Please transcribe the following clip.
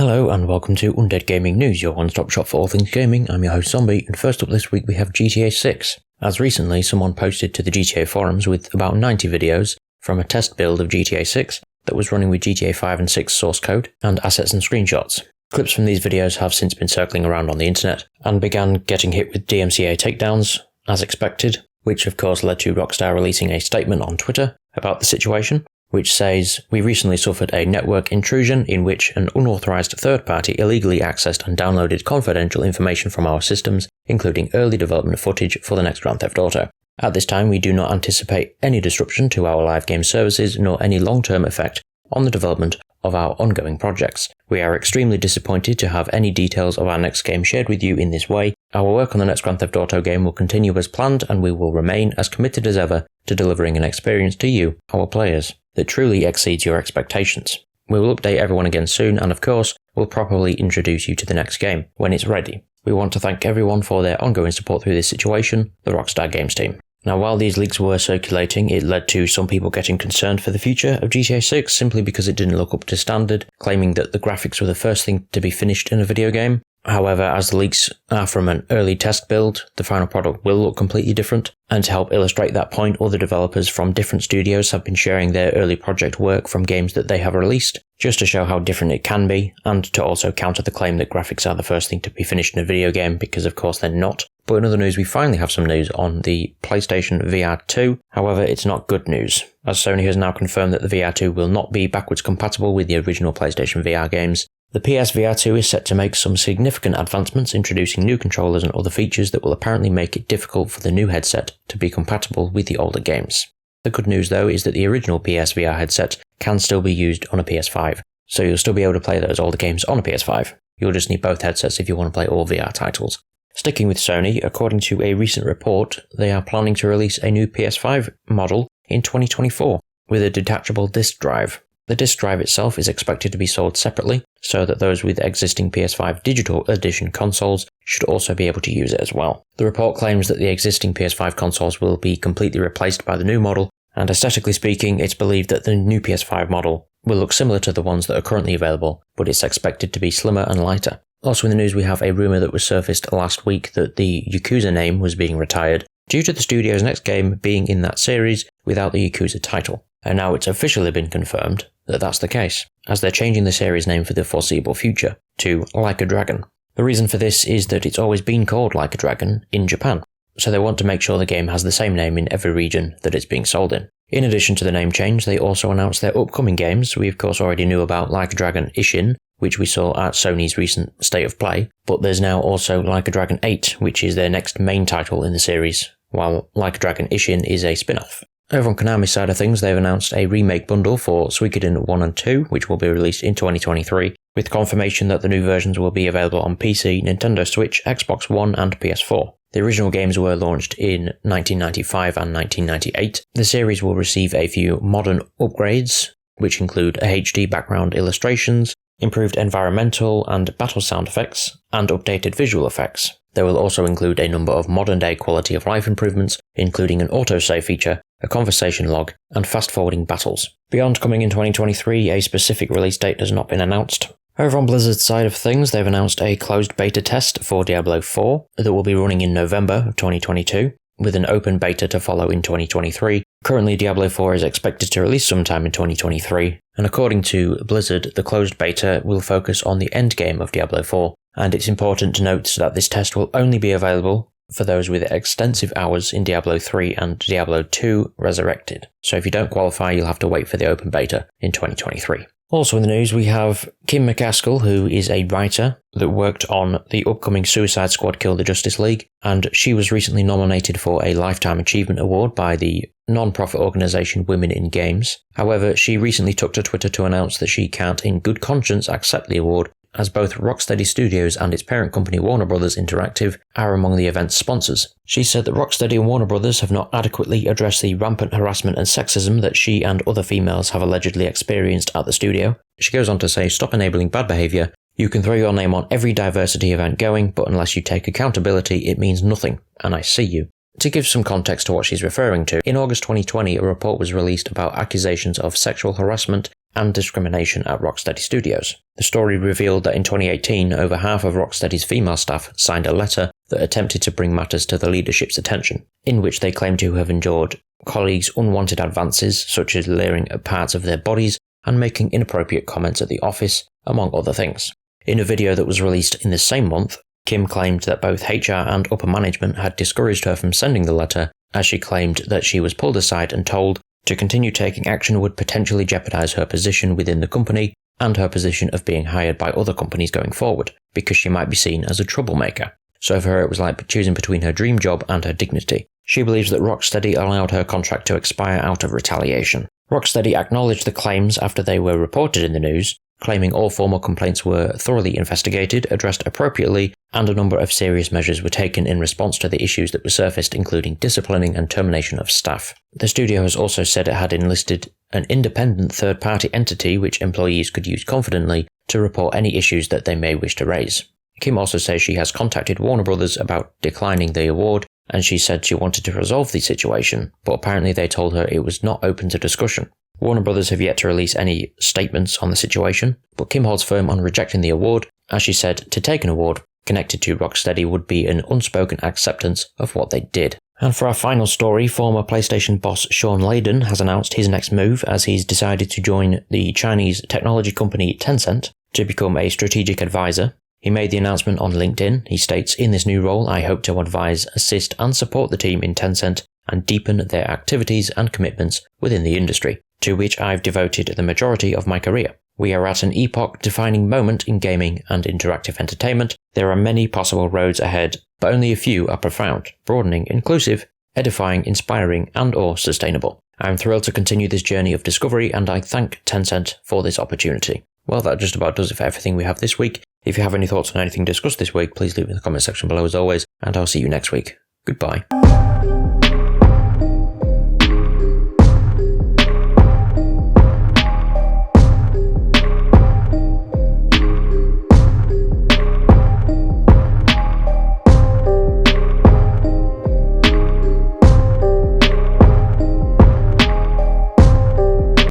Hello and welcome to Undead Gaming News, your one-stop shop for all things gaming. I'm your host Zombie, and first up this week we have GTA 6. As recently someone posted to the GTA forums with about 90 videos from a test build of GTA 6 that was running with GTA 5 and 6 source code and assets and screenshots. Clips from these videos have since been circling around on the internet and began getting hit with DMCA takedowns, as expected, which of course led to Rockstar releasing a statement on Twitter about the situation, which says, "We recently suffered a network intrusion in which an unauthorized third party illegally accessed and downloaded confidential information from our systems, including early development footage for the next Grand Theft Auto. At this time, we do not anticipate any disruption to our live game services nor any long-term effect on the development of our ongoing projects. We are extremely disappointed to have any details of our next game shared with you in this way. Our work on the next Grand Theft Auto game will continue as planned, and we will remain as committed as ever to delivering an experience to you, our players, that truly exceeds your expectations. We will update everyone again soon, and of course, we'll properly introduce you to the next game when it's ready. We want to thank everyone for their ongoing support through this situation, the Rockstar Games team." Now, while these leaks were circulating, it led to some people getting concerned for the future of GTA 6 simply because it didn't look up to standard, claiming that the graphics were the first thing to be finished in a video game. However, as the leaks are from an early test build, the final product will look completely different, and to help illustrate that point, other developers from different studios have been sharing their early project work from games that they have released, just to show how different it can be, and to also counter the claim that graphics are the first thing to be finished in a video game, because of course they're not. But in other news, we finally have some news on the PlayStation VR 2, however it's not good news, as Sony has now confirmed that the VR 2 will not be backwards compatible with the original PlayStation VR games. The PS VR 2 is set to make some significant advancements, introducing new controllers and other features that will apparently make it difficult for the new headset to be compatible with the older games. The good news though is that the original PS VR headset can still be used on a PS5, so you'll still be able to play those older games on a PS5. You'll just need both headsets if you want to play all VR titles. Sticking with Sony, according to a recent report, they are planning to release a new PS5 model in 2024 with a detachable disc drive. The disc drive itself is expected to be sold separately, so that those with existing PS5 Digital Edition consoles should also be able to use it as well. The report claims that the existing PS5 consoles will be completely replaced by the new model, and aesthetically speaking, it's believed that the new PS5 model will look similar to the ones that are currently available, but it's expected to be slimmer and lighter. Also in the news, we have a rumour that was surfaced last week that the Yakuza name was being retired, due to the studio's next game being in that series without the Yakuza title. And now it's officially been confirmed that that's the case, as they're changing the series name for the foreseeable future to Like a Dragon. The reason for this is that it's always been called Like a Dragon in Japan, so they want to make sure the game has the same name in every region that it's being sold in. In addition to the name change, they also announced their upcoming games. We of course already knew about Like a Dragon Ishin, which we saw at Sony's recent State of Play, but there's now also Like a Dragon 8, which is their next main title in the series, while Like a Dragon Ishin is a spin-off. Over on Konami's side of things, they've announced a remake bundle for Suikoden 1 and 2, which will be released in 2023, with confirmation that the new versions will be available on PC, Nintendo Switch, Xbox One and PS4. The original games were launched in 1995 and 1998. The series will receive a few modern upgrades, which include a HD background illustrations, improved environmental and battle sound effects, and updated visual effects. They will also include a number of modern-day quality of life improvements, including an autosave feature, a conversation log, and fast-forwarding battles. Beyond coming in 2023, a specific release date has not been announced. Over on Blizzard's side of things, they've announced a closed beta test for Diablo 4 that will be running in November of 2022, with an open beta to follow in 2023. Currently, Diablo 4 is expected to release sometime in 2023, and according to Blizzard, the closed beta will focus on the endgame of Diablo 4, and it's important to note that this test will only be available for those with extensive hours in Diablo 3 and Diablo 2 Resurrected. So if you don't qualify, you'll have to wait for the open beta in 2023. Also in the news, we have Kim McCaskill, who is a writer that worked on the upcoming Suicide Squad Kill the Justice League, and she was recently nominated for a Lifetime Achievement Award by the non-profit organisation Women in Games. However, she recently took to Twitter to announce that she can't in good conscience accept the award, as both Rocksteady Studios and its parent company Warner Bros. Interactive are among the event's sponsors. She said that Rocksteady and Warner Bros. Have not adequately addressed the rampant harassment and sexism that she and other females have allegedly experienced at the studio. She goes on to say, "Stop enabling bad behaviour. You can throw your name on every diversity event going, but unless you take accountability, it means nothing, and I see you." To give some context to what she's referring to, in August 2020, a report was released about accusations of sexual harassment and discrimination at Rocksteady Studios. The story revealed that in 2018, over half of Rocksteady's female staff signed a letter that attempted to bring matters to the leadership's attention, in which they claimed to have endured colleagues' unwanted advances, such as leering at parts of their bodies and making inappropriate comments at the office, among other things. In a video that was released in the same month, Kim claimed that both HR and upper management had discouraged her from sending the letter, as she claimed that she was pulled aside and told to continue taking action would potentially jeopardize her position within the company and her position of being hired by other companies going forward, because she might be seen as a troublemaker. So for her it was like choosing between her dream job and her dignity. She believes that Rocksteady allowed her contract to expire out of retaliation. Rocksteady acknowledged the claims after they were reported in the news, claiming all formal complaints were thoroughly investigated, addressed appropriately, and a number of serious measures were taken in response to the issues that were surfaced, including disciplining and termination of staff. The studio has also said it had enlisted an independent third-party entity which employees could use confidently to report any issues that they may wish to raise. Kim also says she has contacted Warner Brothers about declining the award, and she said she wanted to resolve the situation, but apparently they told her it was not open to discussion. Warner Brothers have yet to release any statements on the situation, but Kim holds firm on rejecting the award, as she said to take an award connected to Rocksteady would be an unspoken acceptance of what they did. And for our final story, former PlayStation boss Sean Layden has announced his next move as he's decided to join the Chinese technology company Tencent to become a strategic advisor. He made the announcement on LinkedIn. He states, "In this new role, I hope to advise, assist and support the team in Tencent and deepen their activities and commitments within the industry, to which I've devoted the majority of my career. We are at an epoch-defining moment in gaming and interactive entertainment. There are many possible roads ahead, but only a few are profound, broadening, inclusive, edifying, inspiring, and/or sustainable. I'm thrilled to continue this journey of discovery, and I thank Tencent for this opportunity." Well, that just about does it for everything we have this week. If you have any thoughts on anything discussed this week, please leave it in the comment section below as always, and I'll see you next week. Goodbye.